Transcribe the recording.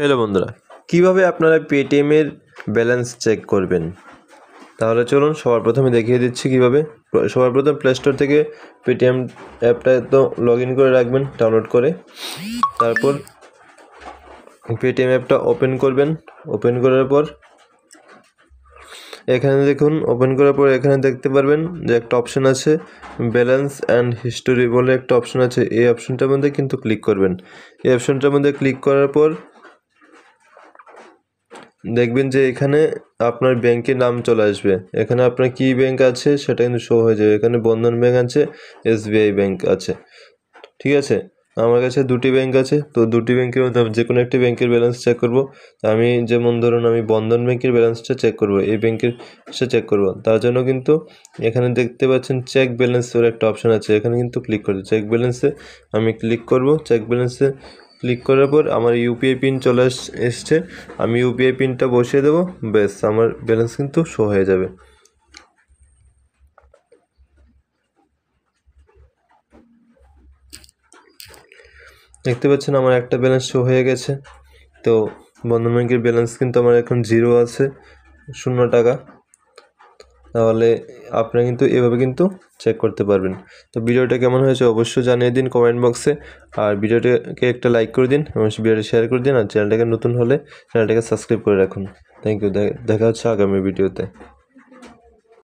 Hello বন্ধুরা, কিভাবে আপনারা পেটিএমের ব্যালেন্স চেক করবেন? তাহলে চলুন সবার প্রথমে দেখিয়ে দিচ্ছি কিভাবে। সবার প্রথম প্লে স্টোর থেকে পেটিএম অ্যাপটা তো লগ ইন করে রাখবেন ডাউনলোড করে। তারপর পেটিএম অ্যাপটা ওপেন করবেন। ওপেন করার পর এখানে দেখুন, ওপেন করার পর এখানে দেখতে পারবেন যে একটা অপশন আছে ব্যালেন্স অ্যান্ড হিস্টোরি বলে একটা অপশন আছে। এই অপশনটার মধ্যে কিন্তু ক্লিক করবেন। এই অপশনটার মধ্যে ক্লিক করার পর দেখবেন যে এখানে আপনার ব্যাংকের নাম চলে আসবে। এখানে আপনার কী ব্যাংক আছে সেটা কিন্তু শো হয়ে যাবে। এখানে বন্ধন ব্যাংক আছে, এসবিআই ব্যাংক আছে, ঠিক আছে। আমার কাছে দুটি ব্যাংক আছে, তো দুটি ব্যাংকের মধ্যে যে কোনো একটি ব্যাংকের ব্যালেন্স চেক করব। আমি যেমন ধরুন আমি বন্ধন ব্যাংকের ব্যালেন্সটা চেক করব, এই ব্যাংকের সে চেক করব। তার জন্য কিন্তু এখানে দেখতে পাচ্ছেন চেক ব্যালেন্সের একটা অপশন আছে, এখানে কিন্তু ক্লিক করতে চেক ব্যালেন্সে আমি ক্লিক করব। চেক ব্যালেন্সে ক্লিক করার পর আমার ইউপিআই পিন চলে এসছে, আমি ইউপিআই পিনটা বসিয়ে দেবো, ব্যাস আমার ব্যালেন্স কিন্তু শো হয়ে যাবে। দেখতে পাচ্ছেন আমার একটা ব্যালেন্স শো হয়ে গেছে। তো বন্ধন ব্যাংকের ব্যালেন্স কিন্তু আমার এখন 0 আছে, 0 টাকা। তাহলে আপনারা কিন্তু এভাবে কিন্তু চেক করতে পারবেন। তো ভিডিওটা কেমন হয়েছে অবশ্যই জানিয়ে দিন কমেন্ট বক্সে, আর ভিডিওটাকে একটা লাইক করে দিন এবং ভিডিওটা শেয়ার করে দিন, আর চ্যানেলটাকে নতুন হলে চ্যানেলটাকে সাবস্ক্রাইব করে রাখুন। Thank you. দেখা হচ্ছে আগামী ভিডিওতে।